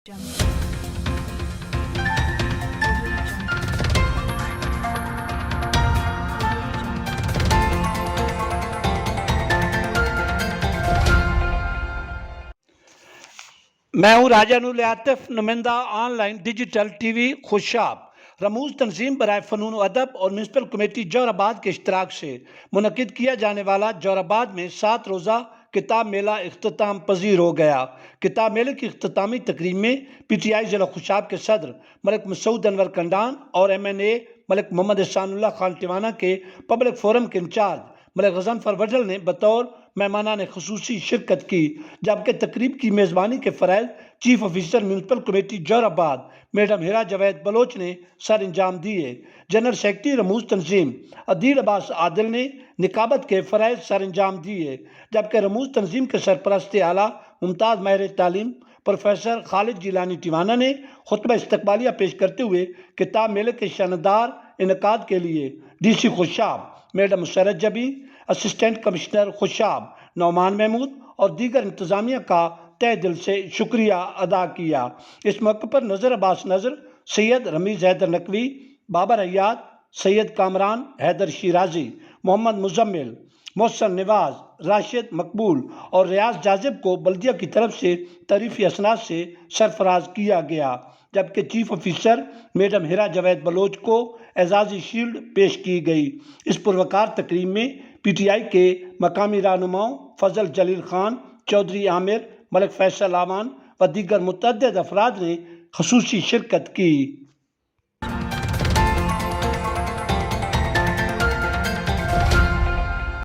میں ہوں راجانول عاطف، نمائندہ online digital T V Khushab. رموز تنظیم برائے فنون و ادب اور میونسپل کمیٹی جوہر آباد کے اشتراک سے منعقد کیا جانے والا جوہر آباد میں 7 روزہ کتاب میلہ اختتام پذیر ہو گیا۔ کتاب میلے کی اختتامی تقریب میں پی ٹی آئی ضلع خوشاب کے صدر ملک مسعود انور کنڈان اور ایم این اے ملک محمد احسان اللہ خان ٹیوانہ کے پبلک فورم کے انچارج ملک غضنفر وڈل نے بطور مہمانان خصوصی شرکت کی، جبکہ تقریب کی میزبانی کے فرائض چیف آفیسر میونسپل کمیٹی جوہر آباد میڈم ہیرا جاوید بلوچ نے سر انجام دیے۔ جنرل سیکرٹری رموز تنظیم عدیل عباس عادل نے نقابت کے فرائض سر انجام دیے، جبکہ رموز تنظیم کے سرپرست اعلیٰ ممتاز ماہر تعلیم پروفیسر خالد جیلانی ٹیوانہ نے خطبہ استقبالیہ پیش کرتے ہوئے کتاب میلے کے شاندار انعقاد کے لیے ڈی سی خوشاب میڈم مسرت جبی، اسسٹنٹ کمشنر خوشاب نعمان محمود اور دیگر انتظامیہ کا تہ دل سے شکریہ ادا کیا۔ اس موقع پر نذر عباس نذر، سید رمیز حیدر نقوی، بابر حیات، سید کامران حیدر شیرازی، محمد مزمل، محسن نواز، راشد مقبول اور ریاض جاذب کو بلدیہ کی طرف سے تعریفی اسناد سے سرفراز کیا گیا، جبکہ چیف آفیسر میڈم ہیرا جاوید بلوچ کو اعزازی شیلڈ پیش کی گئی۔ اس پروقار تقریب میں پی ٹی آئی کے مقامی رہنماؤں فضل جلیل خان، چودھری عامر، ملک فیصل آوان و دیگر متعدد افراد نے خصوصی شرکت کی۔